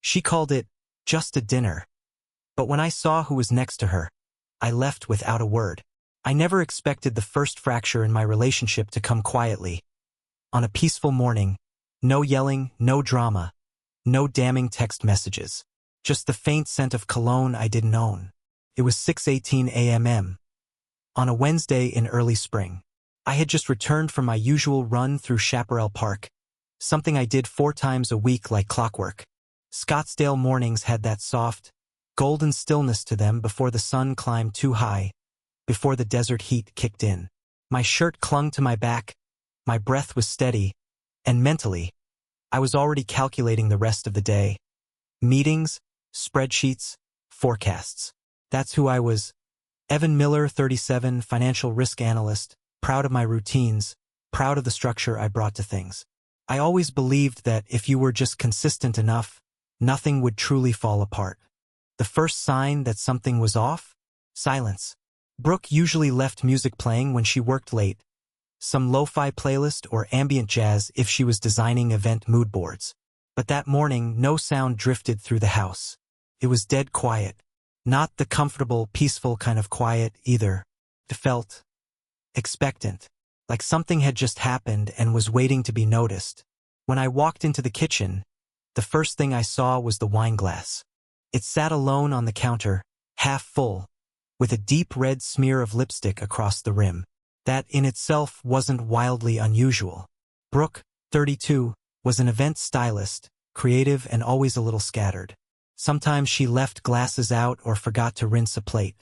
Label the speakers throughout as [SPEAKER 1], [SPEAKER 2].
[SPEAKER 1] She called it just a dinner. But when I saw who was next to her, I left without a word. I never expected the first fracture in my relationship to come quietly. On a peaceful morning, no yelling, no drama, no damning text messages. Just the faint scent of cologne I didn't own. It was 6:18 a.m. on a Wednesday in early spring. I had just returned from my usual run through Chaparral Park, something I did 4 times a week like clockwork. Scottsdale mornings had that soft, golden stillness to them before the sun climbed too high, before the desert heat kicked in. My shirt clung to my back, my breath was steady, and mentally, I was already calculating the rest of the day. Meetings, spreadsheets, forecasts. That's who I was. Evan Miller, 37, financial risk analyst, proud of my routines, proud of the structure I brought to things. I always believed that if you were just consistent enough, nothing would truly fall apart. The first sign that something was off? Silence. Brooke usually left music playing when she worked late, some lo-fi playlist or ambient jazz if she was designing event mood boards. But that morning, no sound drifted through the house. It was dead quiet. Not the comfortable, peaceful kind of quiet either. It felt expectant, like something had just happened and was waiting to be noticed. When I walked into the kitchen, the first thing I saw was the wine glass. It sat alone on the counter, half full, with a deep red smear of lipstick across the rim. That in itself wasn't wildly unusual. Brooke, 32, was an event stylist, creative and always a little scattered. Sometimes she left glasses out or forgot to rinse a plate.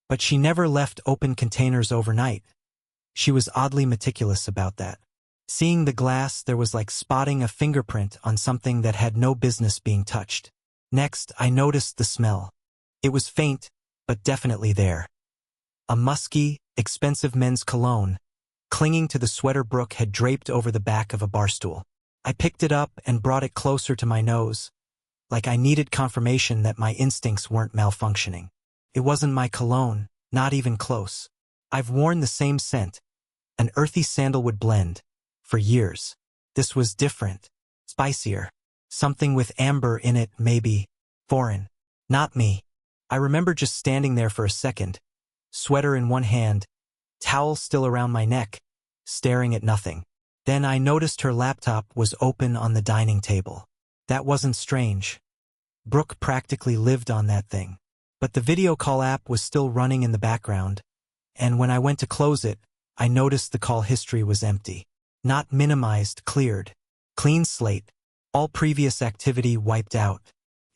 [SPEAKER 1] But she never left open containers overnight. She was oddly meticulous about that. Seeing the glass, there was like spotting a fingerprint on something that had no business being touched. Next, I noticed the smell. It was faint, but definitely there. A musky, expensive men's cologne, clinging to the sweater Brooke had draped over the back of a barstool. I picked it up and brought it closer to my nose, like I needed confirmation that my instincts weren't malfunctioning. It wasn't my cologne, not even close. I've worn the same scent, an earthy sandalwood blend, for years. This was different, spicier, something with amber in it, maybe. Foreign. Not me. I remember just standing there for a second, sweater in one hand, towel still around my neck, staring at nothing. Then I noticed her laptop was open on the dining table. That wasn't strange. Brooke practically lived on that thing. But the video call app was still running in the background, and when I went to close it, I noticed the call history was empty. Not minimized, cleared. Clean slate. All previous activity wiped out.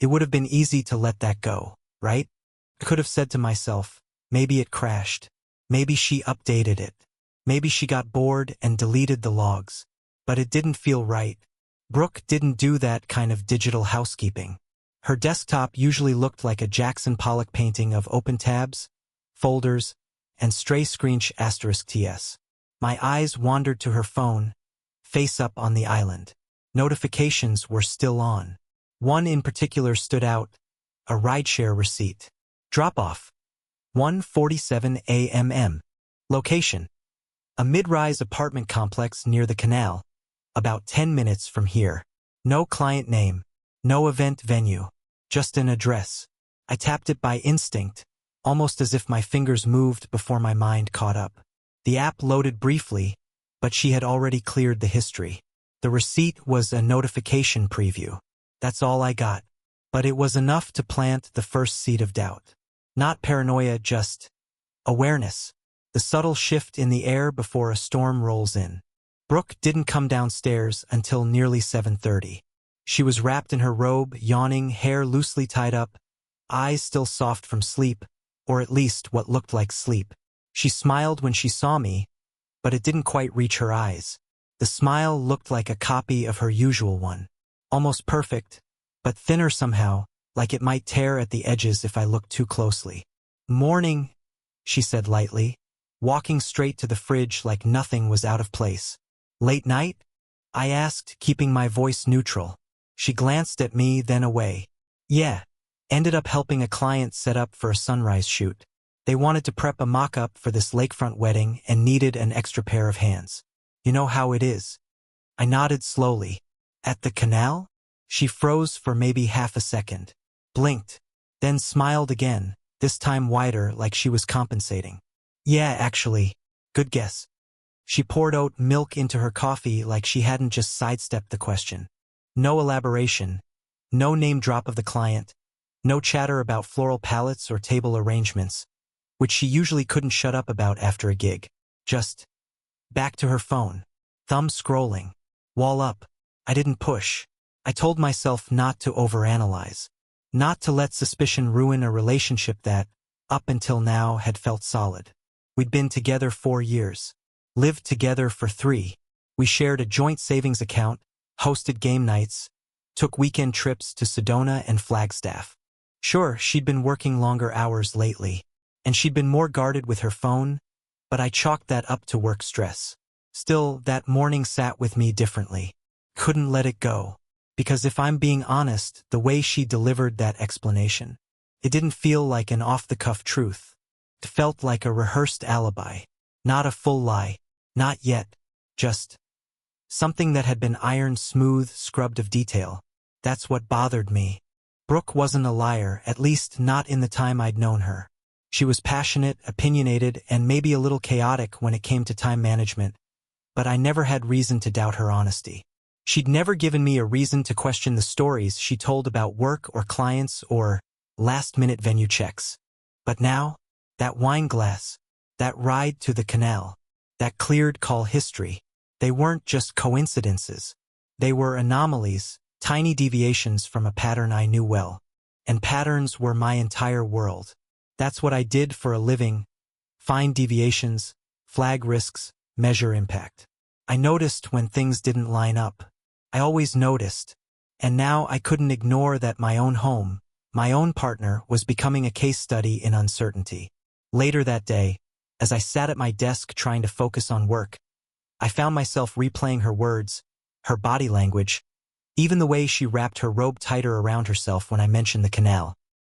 [SPEAKER 1] It would have been easy to let that go, right? I could have said to myself, maybe it crashed. Maybe she updated it. Maybe she got bored and deleted the logs. But it didn't feel right. Brooke didn't do that kind of digital housekeeping. Her desktop usually looked like a Jackson Pollock painting of open tabs, folders, and stray screensh *ts. My eyes wandered to her phone, face up on the island. Notifications were still on. One in particular stood out, a rideshare receipt. Drop-off. 1:47 a.m. Location. A mid-rise apartment complex near the canal, about 10 minutes from here. No client name, no event venue, just an address. I tapped it by instinct, almost as if my fingers moved before my mind caught up. The app loaded briefly, but she had already cleared the history. The receipt was a notification preview. That's all I got. But it was enough to plant the first seed of doubt. Not paranoia, just awareness. The subtle shift in the air before a storm rolls in. Brooke didn't come downstairs until nearly 7:30. She was wrapped in her robe, yawning, hair loosely tied up, eyes still soft from sleep, or at least what looked like sleep. She smiled when she saw me, but it didn't quite reach her eyes. The smile looked like a copy of her usual one. Almost perfect, but thinner somehow, like it might tear at the edges if I looked too closely. "Morning," she said lightly, walking straight to the fridge like nothing was out of place. "Late night?" I asked, keeping my voice neutral. She glanced at me, then away. "Yeah. Ended up helping a client set up for a sunrise shoot. They wanted to prep a mock-up for this lakefront wedding and needed an extra pair of hands. You know how it is." I nodded slowly. "At the canal?" She froze for maybe half a second, blinked, then smiled again, this time wider like she was compensating. Yeah, actually, good guess. She poured oat milk into her coffee like she hadn't just sidestepped the question. No elaboration, no name drop of the client, no chatter about floral palettes or table arrangements, which she usually couldn't shut up about after a gig. Just back to her phone, thumb scrolling, wall up. I didn't push. I told myself not to overanalyze, not to let suspicion ruin a relationship that, up until now, had felt solid. We'd been together 4 years, lived together for 3. We shared a joint savings account, hosted game nights, took weekend trips to Sedona and Flagstaff. Sure, she'd been working longer hours lately, and she'd been more guarded with her phone, but I chalked that up to work stress. Still, that morning sat with me differently. Couldn't let it go. Because if I'm being honest, the way she delivered that explanation, it didn't feel like an off-the-cuff truth. It felt like a rehearsed alibi. Not a full lie. Not yet. Just something that had been ironed smooth, scrubbed of detail. That's what bothered me. Brooke wasn't a liar, at least not in the time I'd known her. She was passionate, opinionated, and maybe a little chaotic when it came to time management, but I never had reason to doubt her honesty. She'd never given me a reason to question the stories she told about work or clients or last-minute venue checks. But now, that wine glass, that ride to the canal, that cleared call history, they weren't just coincidences. They were anomalies, tiny deviations from a pattern I knew well. And patterns were my entire world. That's what I did for a living. Find deviations, flag risks, measure impact. I noticed when things didn't line up. I always noticed. And now I couldn't ignore that my own home, my own partner, was becoming a case study in uncertainty. Later that day, as I sat at my desk trying to focus on work, I found myself replaying her words, her body language, even the way she wrapped her robe tighter around herself when I mentioned the canal.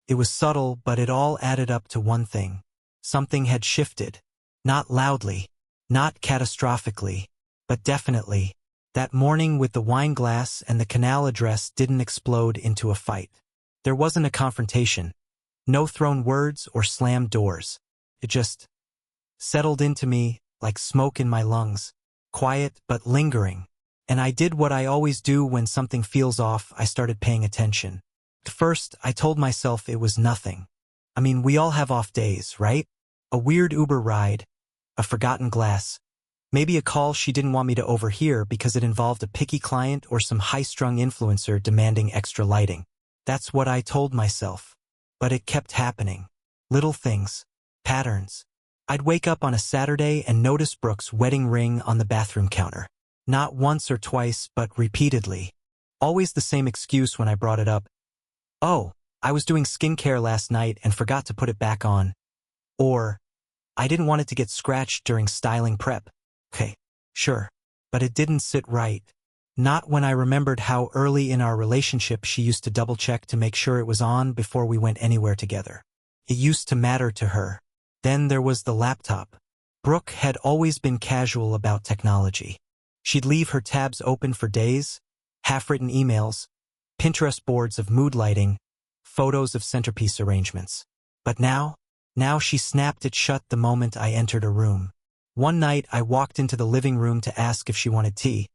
[SPEAKER 1] It was subtle, but it all added up to one thing. Something had shifted. Not loudly, not catastrophically, but definitely. That morning with the wine glass and the canal address didn't explode into a fight. There wasn't a confrontation. No thrown words or slammed doors. It just settled into me like smoke in my lungs. Quiet but lingering. And I did what I always do when something feels off. I started paying attention. At first, I told myself it was nothing. I mean, we all have off days, right? A weird Uber ride, a forgotten glass, maybe a call she didn't want me to overhear because it involved a picky client or some high-strung influencer demanding extra lighting. That's what I told myself. But it kept happening. Little things. Patterns. I'd wake up on a Saturday and notice Brooke's wedding ring on the bathroom counter. Not once or twice, but repeatedly. Always the same excuse when I brought it up. Oh, I was doing skincare last night and forgot to put it back on. Or, I didn't want it to get scratched during styling prep. Okay, sure. But it didn't sit right. Not when I remembered how early in our relationship she used to double-check to make sure it was on before we went anywhere together. It used to matter to her. Then there was the laptop. Brooke had always been casual about technology. She'd leave her tabs open for days, half-written emails, Pinterest boards of mood lighting, photos of centerpiece arrangements. But now she snapped it shut the moment I entered a room. One night I walked into the living room to ask if she wanted tea,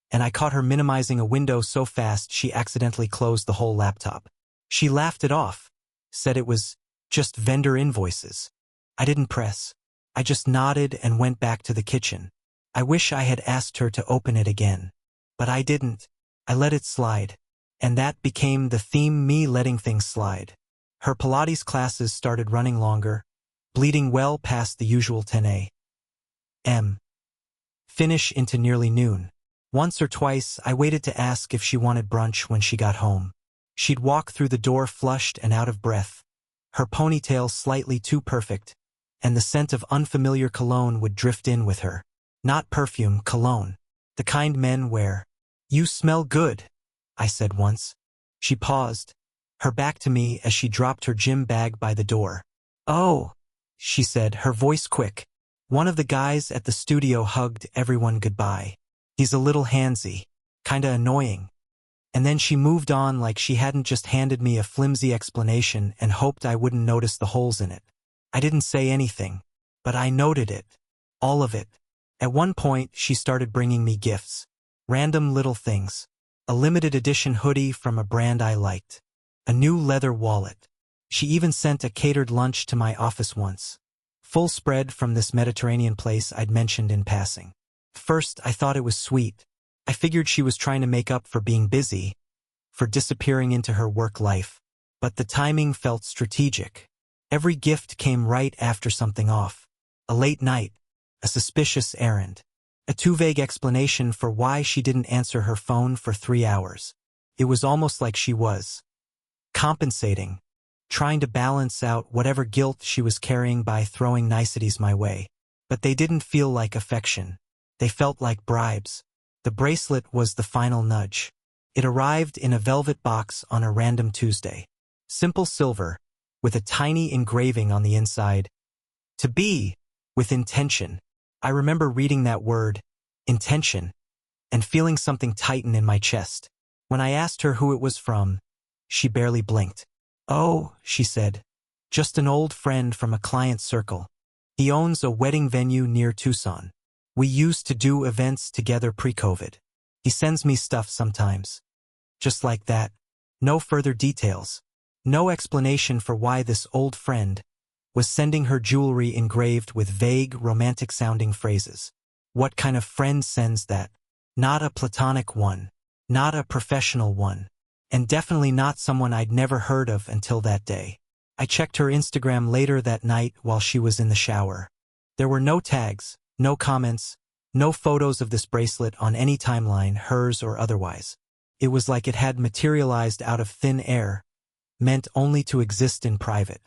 [SPEAKER 1] and I caught her minimizing a window so fast she accidentally closed the whole laptop. She laughed it off, said it was just vendor invoices. I didn't press. I just nodded and went back to the kitchen. I wish I had asked her to open it again. But I didn't. I let it slide. And that became the theme, me letting things slide. Her Pilates classes started running longer, bleeding well past the usual 10 a.m. finish into nearly noon. Once or twice, I waited to ask if she wanted brunch when she got home. She'd walk through the door flushed and out of breath, her ponytail slightly too perfect, and the scent of unfamiliar cologne would drift in with her. Not perfume, cologne. The kind men wear. You smell good, I said once. She paused, her back to me as she dropped her gym bag by the door. Oh, she said, her voice quick. One of the guys at the studio hugged everyone goodbye. He's a little handsy, kinda annoying. And then she moved on like she hadn't just handed me a flimsy explanation and hoped I wouldn't notice the holes in it. I didn't say anything, but I noted it. All of it. At one point, she started bringing me gifts. Random little things. A limited edition hoodie from a brand I liked. A new leather wallet. She even sent a catered lunch to my office once. Full spread from this Mediterranean place I'd mentioned in passing. First, I thought it was sweet. I figured she was trying to make up for being busy, for disappearing into her work life. But the timing felt strategic. Every gift came right after something off. A late night. A suspicious errand. A too vague explanation for why she didn't answer her phone for 3 hours. It was almost like she was compensating, trying to balance out whatever guilt she was carrying by throwing niceties my way. But they didn't feel like affection. They felt like bribes. The bracelet was the final nudge. It arrived in a velvet box on a random Tuesday. Simple silver, with a tiny engraving on the inside. To be, with intention. I remember reading that word, intention, and feeling something tighten in my chest. When I asked her who it was from, she barely blinked. "Oh," she said, "just an old friend from a client circle. He owns a wedding venue near Tucson. We used to do events together pre-COVID. He sends me stuff sometimes." Just like that. No further details. No explanation for why this old friend was sending her jewelry engraved with vague, romantic-sounding phrases. What kind of friend sends that? Not a platonic one. Not a professional one. And definitely not someone I'd never heard of until that day. I checked her Instagram later that night while she was in the shower. There were no tags, no comments, no photos of this bracelet on any timeline, hers or otherwise. It was like it had materialized out of thin air, meant only to exist in private.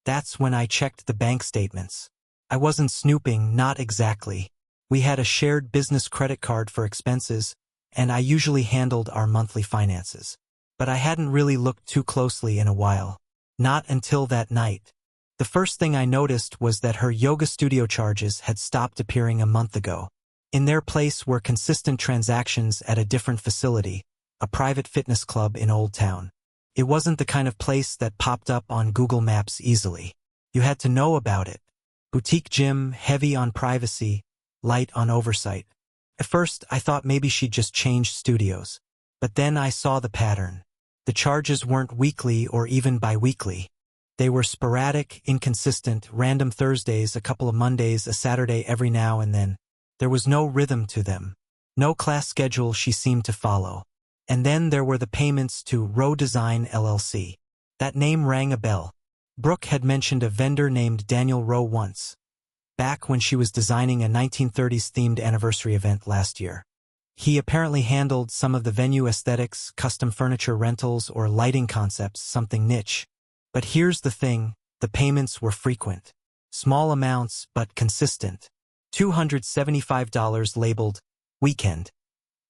[SPEAKER 1] That's when I checked the bank statements. I wasn't snooping, not exactly. We had a shared business credit card for expenses, and I usually handled our monthly finances. But I hadn't really looked too closely in a while. Not until that night. The first thing I noticed was that her yoga studio charges had stopped appearing a month ago. In their place were consistent transactions at a different facility, a private fitness club in Old Town. It wasn't the kind of place that popped up on Google Maps easily. You had to know about it. Boutique gym, heavy on privacy, light on oversight. At first, I thought maybe she'd just changed studios. But then I saw the pattern. The charges weren't weekly or even bi-weekly. They were sporadic, inconsistent, random Thursdays, a couple of Mondays, a Saturday every now and then. There was no rhythm to them. No class schedule she seemed to follow. And then there were the payments to Row Design LLC. That name rang a bell. Brooke had mentioned a vendor named Daniel Rowe once, back when she was designing a 1930s-themed anniversary event last year. He apparently handled some of the venue aesthetics, custom furniture rentals, or lighting concepts, something niche. But here's the thing, the payments were frequent. Small amounts, but consistent. $275 labeled weekend.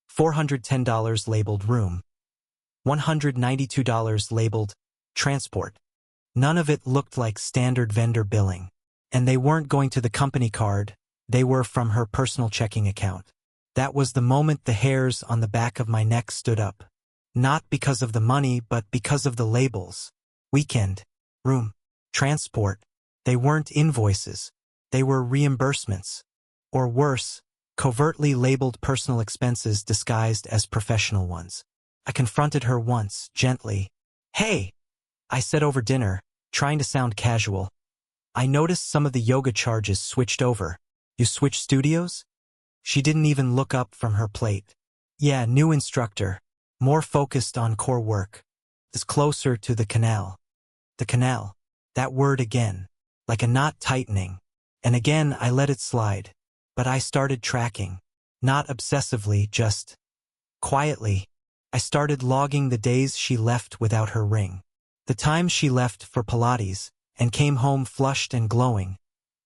[SPEAKER 1] $410 labeled room. $192 labeled transport. None of it looked like standard vendor billing. And they weren't going to the company card, they were from her personal checking account. That was the moment the hairs on the back of my neck stood up. Not because of the money, but because of the labels. Weekend, room, transport. They weren't invoices. They were reimbursements. Or worse, covertly labeled personal expenses disguised as professional ones. I confronted her once, gently. "Hey," I said over dinner, trying to sound casual. "I noticed some of the yoga charges switched over. You switched studios?" She didn't even look up from her plate. "Yeah, new instructor. More focused on core work. Is closer to the canal." The canal. That word again. Like a knot tightening. And again I let it slide. But I started tracking. Not obsessively, just quietly. I started logging the days she left without her ring. The times she left for Pilates, and came home flushed and glowing,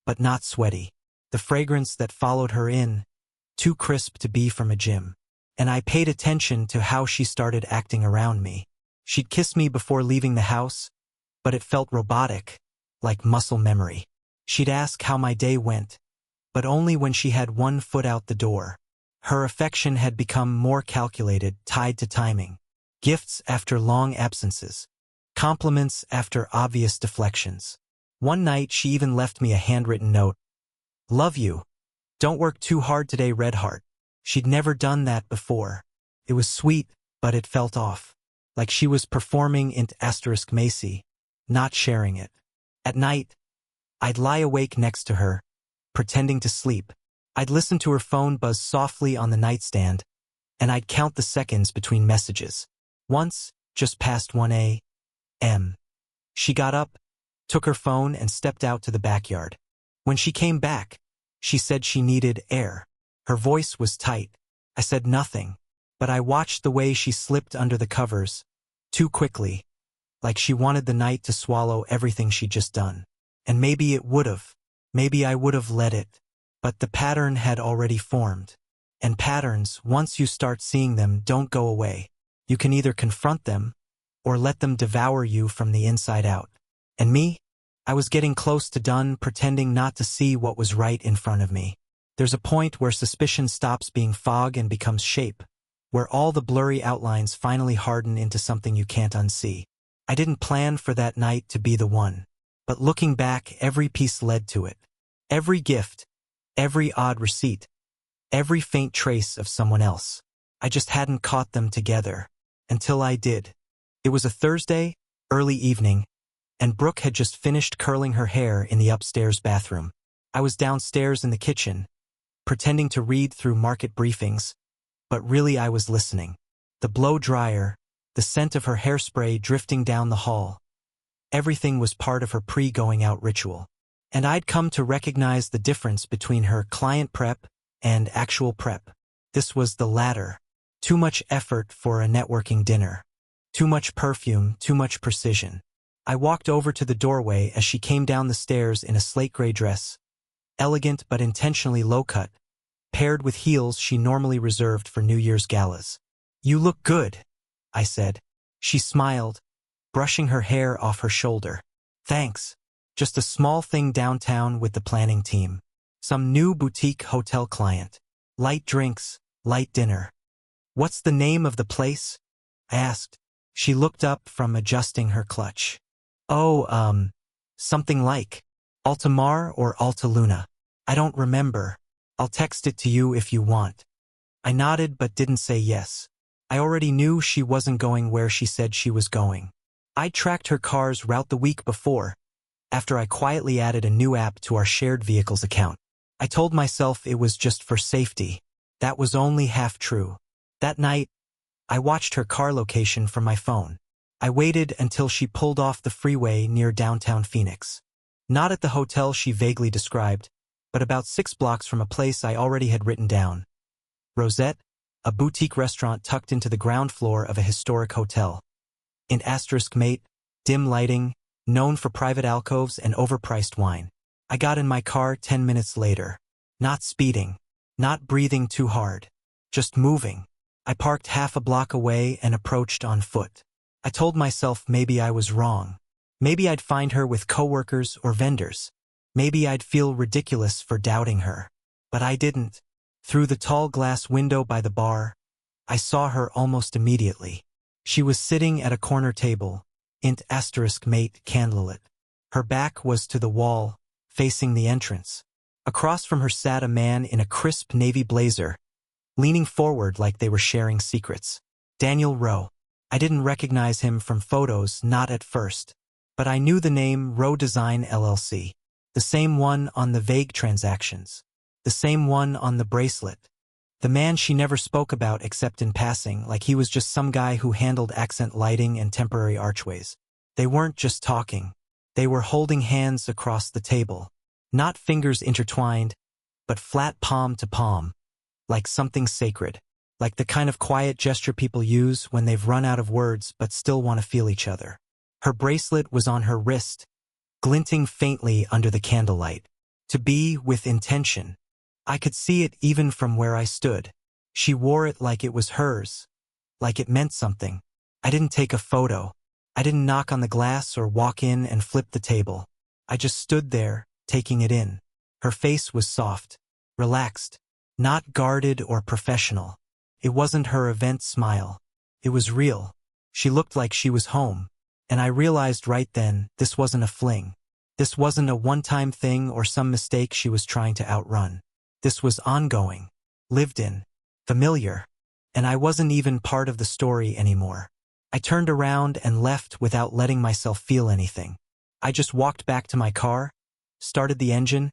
[SPEAKER 1] but not sweaty. The fragrance that followed her in, too crisp to be from a gym. And I paid attention to how she started acting around me. She'd kiss me before leaving the house, but it felt robotic, like muscle memory. She'd ask how my day went, but only when she had one foot out the door. Her affection had become more calculated, tied to timing. Gifts after long absences. Compliments after obvious deflections. One night she even left me a handwritten note. Love you. Don't work too hard today, Red Heart. She'd never done that before. It was sweet, but it felt off. Like she was performing int asterisk Macy, not sharing it. At night, I'd lie awake next to her, pretending to sleep. I'd listen to her phone buzz softly on the nightstand, and I'd count the seconds between messages. Once, just past 1 a.m., she got up, took her phone, and stepped out to the backyard. When she came back, she said she needed air. Her voice was tight. I said nothing, but I watched the way she slipped under the covers, too quickly, like she wanted the night to swallow everything she'd just done. And maybe it would've. Maybe I would've let it. But the pattern had already formed. And patterns, once you start seeing them, don't go away. You can either confront them, or let them devour you from the inside out. And me? I was getting close to done pretending not to see what was right in front of me. There's a point where suspicion stops being fog and becomes shape, where all the blurry outlines finally harden into something you can't unsee. I didn't plan for that night to be the one, but looking back, every piece led to it. Every gift, every odd receipt, every faint trace of someone else. I just hadn't caught them together, until I did. It was a Thursday, early evening, and Brooke had just finished curling her hair in the upstairs bathroom. I was downstairs in the kitchen, pretending to read through market briefings, but really I was listening. The blow dryer, the scent of her hairspray drifting down the hall. Everything was part of her pre-going out ritual. And I'd come to recognize the difference between her client prep and actual prep. This was the latter. Too much effort for a networking dinner. Too much perfume, too much precision. I walked over to the doorway as she came down the stairs in a slate gray dress, elegant but intentionally low-cut, paired with heels she normally reserved for New Year's galas. You look good, I said. She smiled, brushing her hair off her shoulder. Thanks. Just a small thing downtown with the planning team. Some new boutique hotel client. Light drinks, light dinner. What's the name of the place? I asked. She looked up from adjusting her clutch. Oh, something like Altamar or Alta Luna. I don't remember. I'll text it to you if you want. I nodded but didn't say yes. I already knew she wasn't going where she said she was going. I'd tracked her car's route the week before, after I quietly added a new app to our shared vehicles account. I told myself it was just for safety. That was only half true. That night, I watched her car location from my phone. I waited until she pulled off the freeway near downtown Phoenix. Not at the hotel she vaguely described, but about 6 blocks from a place I already had written down. Rosette, a boutique restaurant tucked into the ground floor of a historic hotel. In asterisk mate, dim lighting, known for private alcoves and overpriced wine. I got in my car 10 minutes later. Not speeding, not breathing too hard, just moving. I parked half a block away and approached on foot. I told myself maybe I was wrong. Maybe I'd find her with coworkers or vendors. Maybe I'd feel ridiculous for doubting her. But I didn't. Through the tall glass window by the bar, I saw her almost immediately. She was sitting at a corner table, int asterisk mate candlelit. Her back was to the wall, facing the entrance. Across from her sat a man in a crisp navy blazer, leaning forward like they were sharing secrets. Daniel Rowe. I didn't recognize him from photos, not at first. But I knew the name Rowe Design LLC. The same one on the vague transactions. The same one on the bracelet. The man she never spoke about except in passing, like he was just some guy who handled accent lighting and temporary archways. They weren't just talking. They were holding hands across the table. Not fingers intertwined, but flat palm to palm. Like something sacred. Like the kind of quiet gesture people use when they've run out of words but still want to feel each other. Her bracelet was on her wrist, glinting faintly under the candlelight. To be with intention. I could see it even from where I stood. She wore it like it was hers. Like it meant something. I didn't take a photo. I didn't knock on the glass or walk in and flip the table. I just stood there, taking it in. Her face was soft, relaxed, not guarded or professional. It wasn't her event smile. It was real. She looked like she was home. And I realized right then, this wasn't a fling. This wasn't a one-time thing or some mistake she was trying to outrun. This was ongoing, lived in, familiar. And I wasn't even part of the story anymore. I turned around and left without letting myself feel anything. I just walked back to my car, started the engine,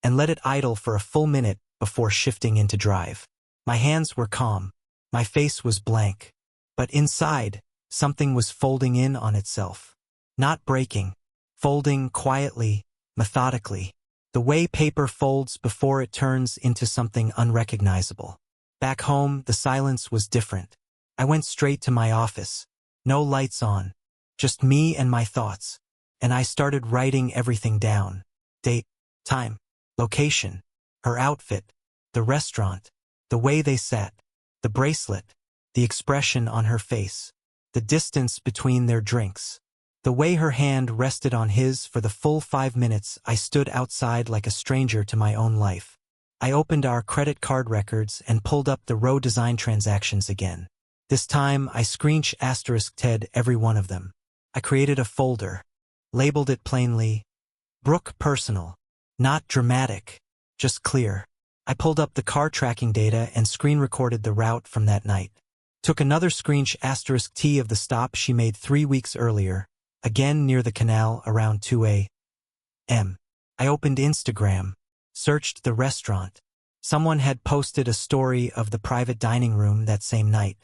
[SPEAKER 1] and let it idle for a full minute before shifting into drive. My hands were calm. My face was blank. But inside, something was folding in on itself. Not breaking. Folding quietly, methodically. The way paper folds before it turns into something unrecognizable. Back home, the silence was different. I went straight to my office. No lights on. Just me and my thoughts. And I started writing everything down. Date, time, location, her outfit, the restaurant, the way they sat, the bracelet, the expression on her face, the distance between their drinks. The way her hand rested on his for the full 5 minutes, I stood outside like a stranger to my own life. I opened our credit card records and pulled up the row design transactions again. This time, I ***ed every one of them. I created a folder, labeled it plainly, Brooke Personal. Not dramatic, just clear. I pulled up the car tracking data and screen recorded the route from that night. Took another ***T of the stop she made 3 weeks earlier, again near the canal around 2 a.m. I opened Instagram, searched the restaurant. Someone had posted a story of the private dining room that same night.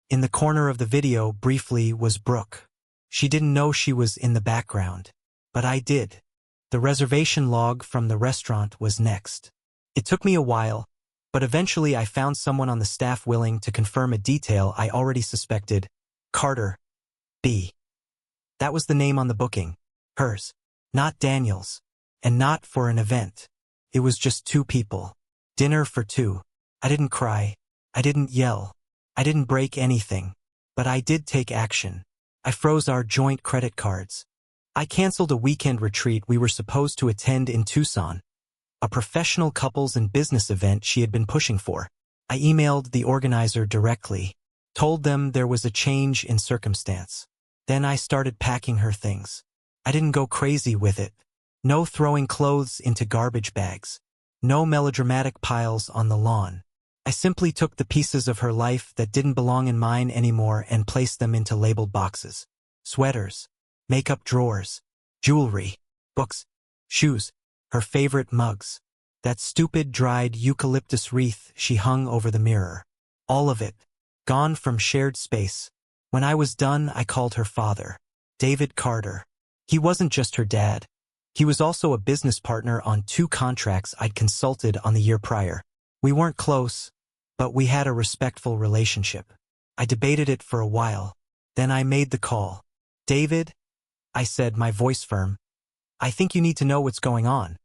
[SPEAKER 1] In the corner of the video briefly was Brooke. She didn't know she was in the background. But I did. The reservation log from the restaurant was next. It took me a while, but eventually I found someone on the staff willing to confirm a detail I already suspected. Carter B. That was the name on the booking. Hers. Not Daniel's. And not for an event. It was just 2 people. Dinner for 2. I didn't cry. I didn't yell. I didn't break anything. But I did take action. I froze our joint credit cards. I canceled a weekend retreat we were supposed to attend in Tucson. A professional couples and business event she had been pushing for. I emailed the organizer directly. Told them there was a change in circumstance. Then I started packing her things. I didn't go crazy with it. No throwing clothes into garbage bags. No melodramatic piles on the lawn. I simply took the pieces of her life that didn't belong in mine anymore and placed them into labeled boxes. Sweaters, makeup drawers, jewelry, books, shoes, her favorite mugs, that stupid dried eucalyptus wreath she hung over the mirror. All of it, gone from shared space. When I was done, I called her father, David Carter. He wasn't just her dad. He was also a business partner on 2 contracts I'd consulted on the year prior. We weren't close, but we had a respectful relationship. I debated it for a while. Then I made the call. David, I said, my voice firm, I think you need to know what's going on.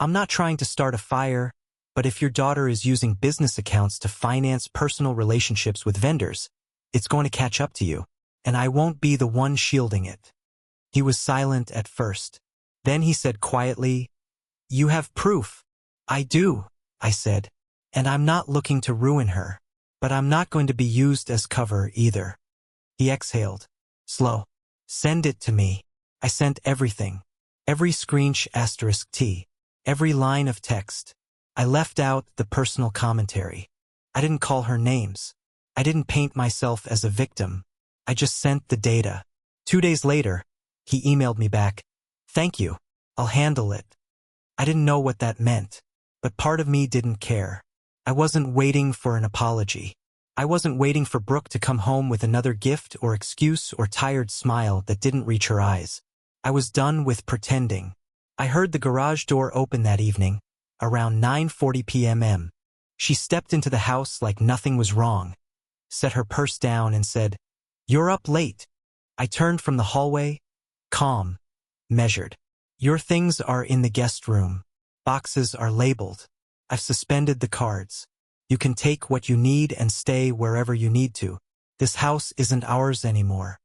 [SPEAKER 1] I'm not trying to start a fire, but if your daughter is using business accounts to finance personal relationships with vendors, it's going to catch up to you, and I won't be the one shielding it. He was silent at first. Then he said quietly, You have proof. I do, I said, and I'm not looking to ruin her, but I'm not going to be used as cover either. He exhaled. Slow. Send it to me. I sent everything. Every ***T. Every line of text. I left out the personal commentary. I didn't call her names. I didn't paint myself as a victim. I just sent the data. 2 days later, he emailed me back. Thank you. I'll handle it. I didn't know what that meant, but part of me didn't care. I wasn't waiting for an apology. I wasn't waiting for Brooke to come home with another gift or excuse or tired smile that didn't reach her eyes. I was done with pretending. I heard the garage door open that evening, around 9:40 p.m. She stepped into the house like nothing was wrong, set her purse down and said, You're up late. I turned from the hallway, calm, measured. Your things are in the guest room. Boxes are labeled. I've suspended the cards. You can take what you need and stay wherever you need to. This house isn't ours anymore.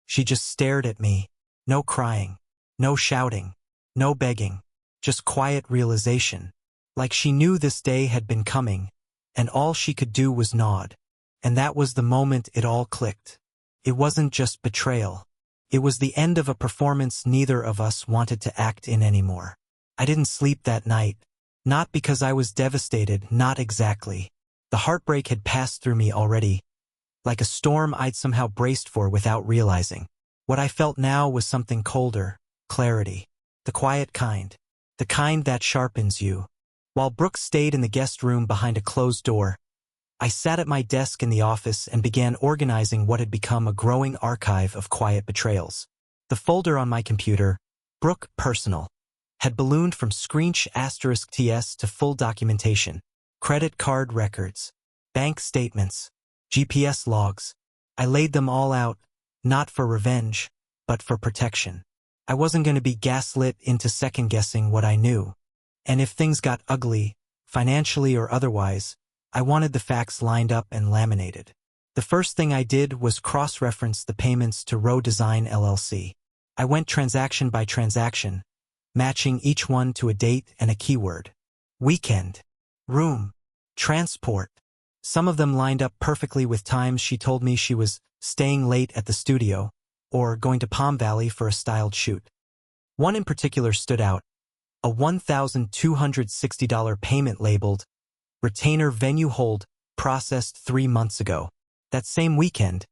[SPEAKER 1] She just stared at me. No crying. No shouting. No begging. Just quiet realization. Like she knew this day had been coming, and all she could do was nod. And that was the moment it all clicked. It wasn't just betrayal. It was the end of a performance neither of us wanted to act in anymore. I didn't sleep that night. Not because I was devastated, not exactly. The heartbreak had passed through me already, like a storm I'd somehow braced for without realizing. What I felt now was something colder, clarity. The quiet kind. The kind that sharpens you. While Brooke stayed in the guest room behind a closed door, I sat at my desk in the office and began organizing what had become a growing archive of quiet betrayals. The folder on my computer, Brooke Personal, had ballooned from **TS to full documentation. Credit card records, bank statements, GPS logs. I laid them all out, not for revenge, but for protection. I wasn't going to be gaslit into second-guessing what I knew. And if things got ugly, financially or otherwise, I wanted the facts lined up and laminated. The first thing I did was cross-reference the payments to Row Design LLC. I went transaction by transaction, matching each one to a date and a keyword. Weekend, room, transport. Some of them lined up perfectly with times she told me she was staying late at the studio or going to Palm Valley for a styled shoot. One in particular stood out, a $1,260 payment labeled Retainer Venue Hold, processed 3 months ago. That same weekend,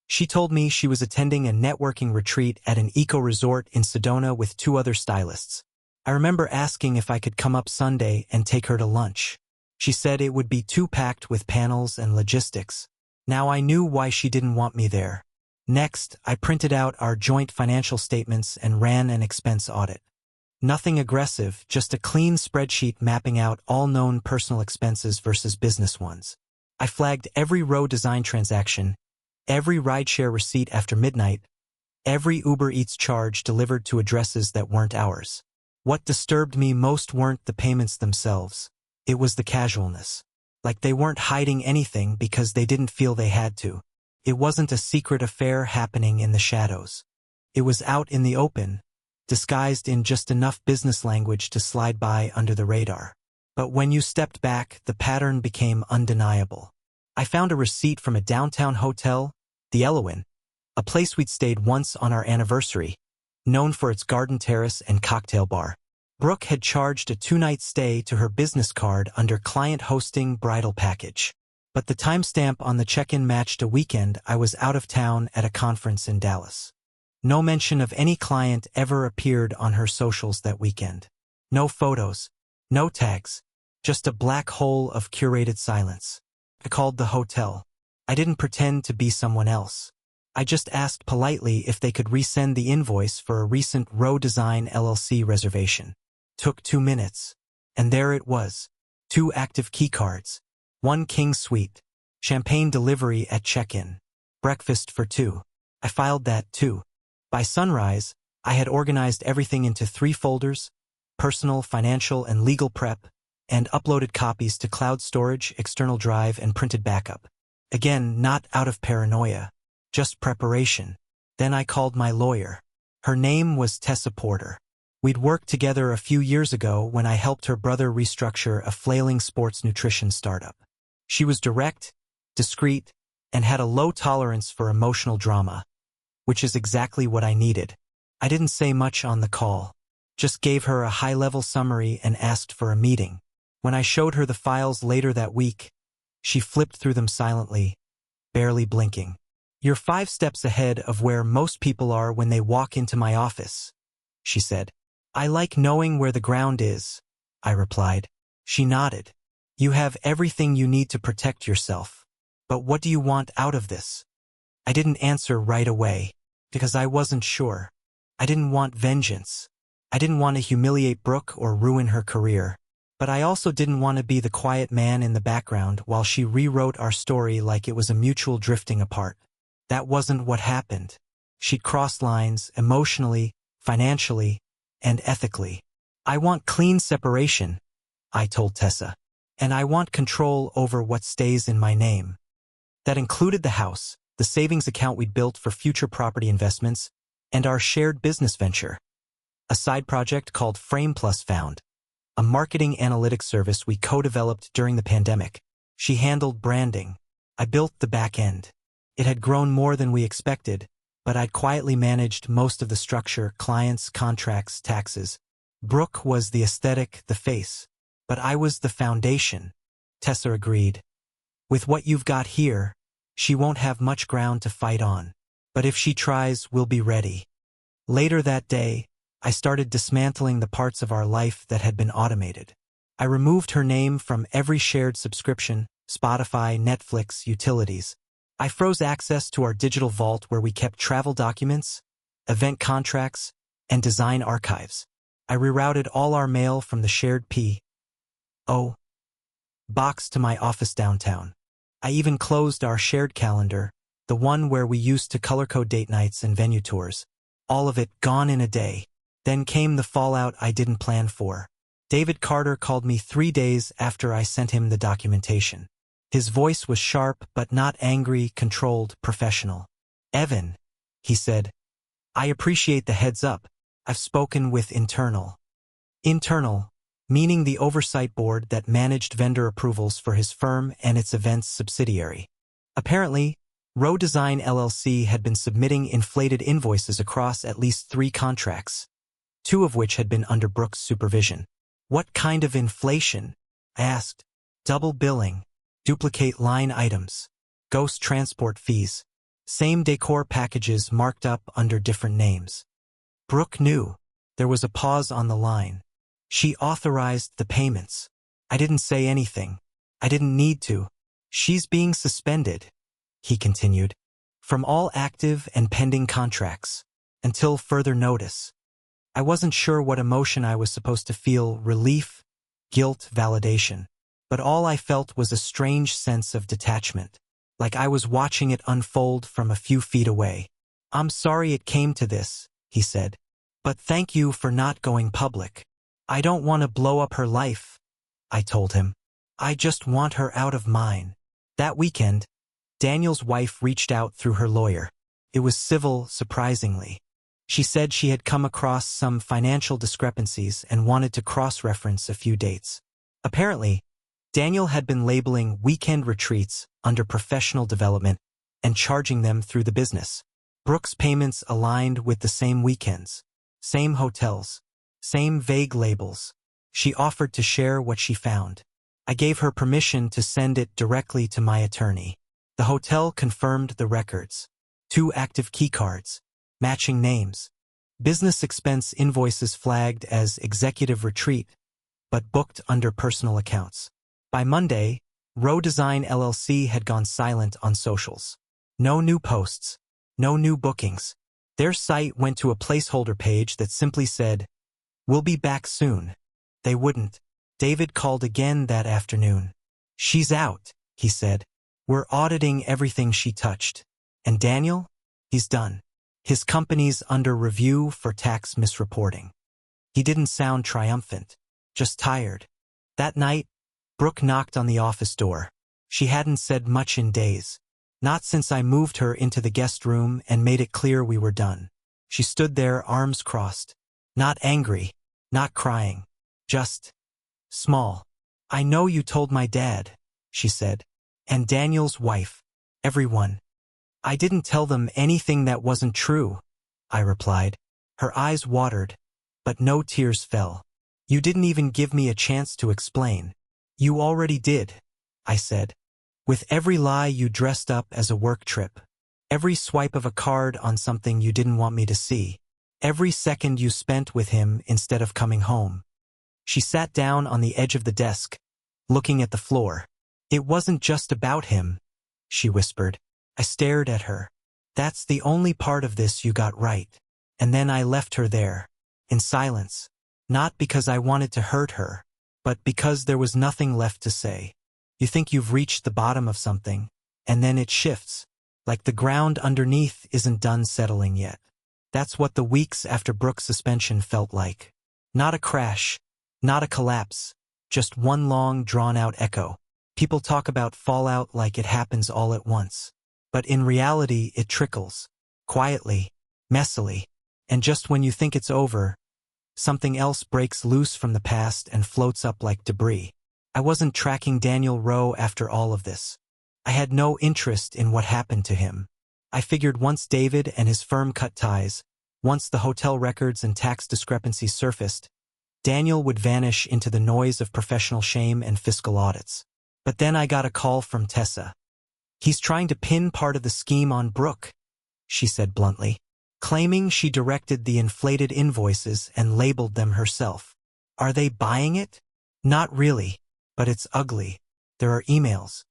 [SPEAKER 1] she told me she was attending a networking retreat at an eco-resort in Sedona with 2 other stylists. I remember asking if I could come up Sunday and take her to lunch. She said it would be too packed with panels and logistics. Now I knew why she didn't want me there. Next, I printed out our joint financial statements and ran an expense audit. Nothing aggressive, just a clean spreadsheet mapping out all known personal expenses versus business ones. I flagged every Row Design transaction, every rideshare receipt after midnight, every Uber Eats charge delivered to addresses that weren't ours. What disturbed me most weren't the payments themselves. It was the casualness. Like they weren't hiding anything because they didn't feel they had to. It wasn't a secret affair happening in the shadows. It was out in the open, disguised in just enough business language to slide by under the radar. But when you stepped back, the pattern became undeniable. I found a receipt from a downtown hotel, the Elowin, a place we'd stayed once on our anniversary, known for its garden terrace and cocktail bar. Brooke had charged a 2-night stay to her business card under client hosting bridal package. But the timestamp on the check-in matched a weekend I was out of town at a conference in Dallas. No mention of any client ever appeared on her socials that weekend. No photos, no tags, just a black hole of curated silence. I called the hotel. I didn't pretend to be someone else. I just asked politely if they could resend the invoice for a recent Row Design LLC reservation. Took 2 minutes. And there it was. 2 active keycards. 1 king suite. Champagne delivery at check-in. Breakfast for 2. I filed that too. By sunrise, I had organized everything into 3 folders, personal, financial, and legal prep, and uploaded copies to cloud storage, external drive, and printed backup. Again, not out of paranoia, just preparation. Then I called my lawyer. Her name was Tessa Porter. We'd worked together a few years ago when I helped her brother restructure a flailing sports nutrition startup. She was direct, discreet, and had a low tolerance for emotional drama, which is exactly what I needed. I didn't say much on the call, just gave her a high-level summary and asked for a meeting. When I showed her the files later that week, she flipped through them silently, barely blinking. "You're 5 steps ahead of where most people are when they walk into my office," she said. "I like knowing where the ground is," I replied. She nodded. "You have everything you need to protect yourself. But what do you want out of this?" I didn't answer right away, because I wasn't sure. I didn't want vengeance. I didn't want to humiliate Brooke or ruin her career. But I also didn't want to be the quiet man in the background while she rewrote our story like it was a mutual drifting apart. That wasn't what happened. She'd crossed lines emotionally, financially, and ethically. "I want clean separation," I told Tessa. "And I want control over what stays in my name." That included the house, the savings account we'd built for future property investments, and our shared business venture. A side project called Frame Plus Found, a marketing analytics service we co-developed during the pandemic. She handled branding. I built the back end. It had grown more than we expected, but I'd quietly managed most of the structure: clients, contracts, taxes. Brooke was the aesthetic, the face. But I was the foundation, Tessa agreed. With what you've got here, she won't have much ground to fight on. But if she tries, we'll be ready. Later that day, I started dismantling the parts of our life that had been automated. I removed her name from every shared subscription: Spotify, Netflix, utilities. I froze access to our digital vault where we kept travel documents, event contracts, and design archives. I rerouted all our mail from the shared P.O. box to my office downtown. I even closed our shared calendar, the one where we used to color-code date nights and venue tours. All of it gone in a day. Then came the fallout I didn't plan for. David Carter called me 3 days after I sent him the documentation. His voice was sharp but not angry, controlled, professional. "Evan," he said, "I appreciate the heads up. I've spoken with internal." Internal, meaning the oversight board that managed vendor approvals for his firm and its events subsidiary. Apparently, Row Design LLC had been submitting inflated invoices across at least 3 contracts, 2 of which had been under Brooke's supervision. "What kind of inflation?" I asked. "Double billing, duplicate line items, ghost transport fees, same decor packages marked up under different names." Brooke knew. There was a pause on the line. "She authorized the payments." I didn't say anything. I didn't need to. "She's being suspended," he continued, "from all active and pending contracts, until further notice." I wasn't sure what emotion I was supposed to feel: relief, guilt, validation. But all I felt was a strange sense of detachment, like I was watching it unfold from a few feet away. "I'm sorry it came to this," he said. "But thank you for not going public." "I don't want to blow up her life," I told him. "I just want her out of mine." That weekend, Daniel's wife reached out through her lawyer. It was civil, surprisingly. She said she had come across some financial discrepancies and wanted to cross-reference a few dates. Apparently, Daniel had been labeling weekend retreats under professional development and charging them through the business. Brooke's payments aligned with the same weekends, same hotels, same vague labels. She offered to share what she found. I gave her permission to send it directly to my attorney. The hotel confirmed the records: 2 active keycards, matching names, business expense invoices flagged as executive retreat, but booked under personal accounts. By Monday, Row Design LLC had gone silent on socials. No new posts, no new bookings. Their site went to a placeholder page that simply said, "We'll be back soon." They wouldn't. David called again that afternoon. "She's out," he said. "We're auditing everything she touched. And Daniel? He's done. His company's under review for tax misreporting." He didn't sound triumphant, just tired. That night, Brooke knocked on the office door. She hadn't said much in days. Not since I moved her into the guest room and made it clear we were done. She stood there, arms crossed. Not angry, not crying. Just small. "I know you told my dad," she said. "And Daniel's wife. Everyone." "I didn't tell them anything that wasn't true," I replied. Her eyes watered, but no tears fell. "You didn't even give me a chance to explain." "You already did," I said. "With every lie you dressed up as a work trip. Every swipe of a card on something you didn't want me to see. Every second you spent with him instead of coming home." She sat down on the edge of the desk, looking at the floor. "It wasn't just about him," she whispered. I stared at her. "That's the only part of this you got right." And then I left her there, in silence. Not because I wanted to hurt her, but because there was nothing left to say. You think you've reached the bottom of something, and then it shifts, like the ground underneath isn't done settling yet. That's what the weeks after Brooke's suspension felt like. Not a crash, not a collapse, just one long, drawn-out echo. People talk about fallout like it happens all at once. But in reality, it trickles, quietly, messily, and just when you think it's over, something else breaks loose from the past and floats up like debris. I wasn't tracking Daniel Rowe after all of this. I had no interest in what happened to him. I figured once David and his firm cut ties, once the hotel records and tax discrepancies surfaced, Daniel would vanish into the noise of professional shame and fiscal audits. But then I got a call from Tessa. "He's trying to pin part of the scheme on Brooke," she said bluntly, claiming she directed the inflated invoices and labeled them herself. "Are they buying it?" "Not really, but it's ugly. There are emails."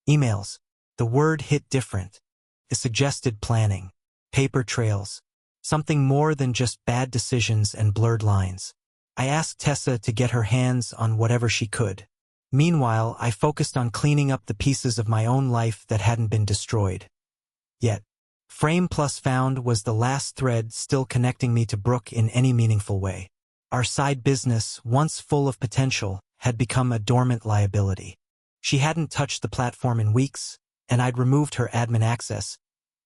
[SPEAKER 1] Emails. The word hit different. It suggested planning, paper trails, something more than just bad decisions and blurred lines. I asked Tessa to get her hands on whatever she could. Meanwhile, I focused on cleaning up the pieces of my own life that hadn't been destroyed. Yet, Frame Plus Found was the last thread still connecting me to Brooke in any meaningful way. Our side business, once full of potential, had become a dormant liability. She hadn't touched the platform in weeks, and I'd removed her admin access,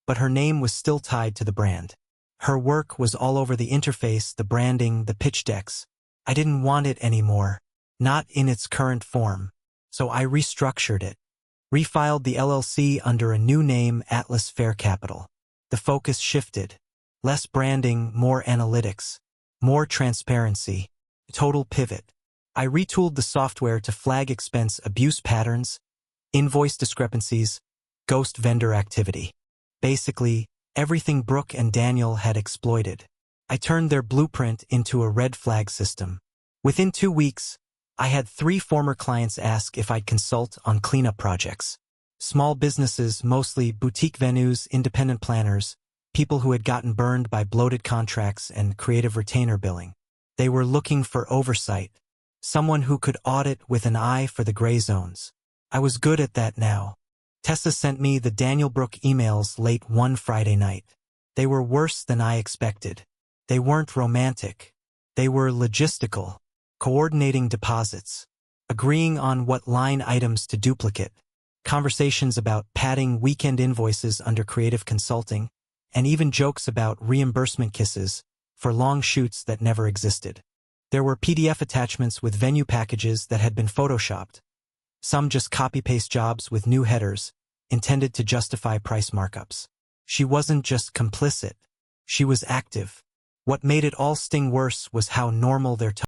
[SPEAKER 1] but her name was still tied to the brand. Her work was all over the interface, the branding, the pitch decks. I didn't want it anymore, not in its current form. So I restructured it, refiled the LLC under a new name, Atlas Fair Capital. The focus shifted. Less branding, more analytics, more transparency, total pivot. I retooled the software to flag expense abuse patterns, invoice discrepancies, ghost vendor activity. Basically, everything Brooke and Daniel had exploited. I turned their blueprint into a red flag system. Within 2 weeks, I had 3 former clients ask if I'd consult on cleanup projects. Small businesses, mostly boutique venues, independent planners, people who had gotten burned by bloated contracts and creative retainer billing. They were looking for oversight, someone who could audit with an eye for the gray zones. I was good at that now. Tessa sent me the Daniel Brooke emails late one Friday night. They were worse than I expected. They weren't romantic. They were logistical, coordinating deposits, agreeing on what line items to duplicate, conversations about padding weekend invoices under creative consulting, and even jokes about reimbursement kisses for long shoots that never existed. There were PDF attachments with venue packages that had been photoshopped, some just copy-paste jobs with new headers, intended to justify price markups. She wasn't just complicit, she was active. What made it all sting worse was how normal their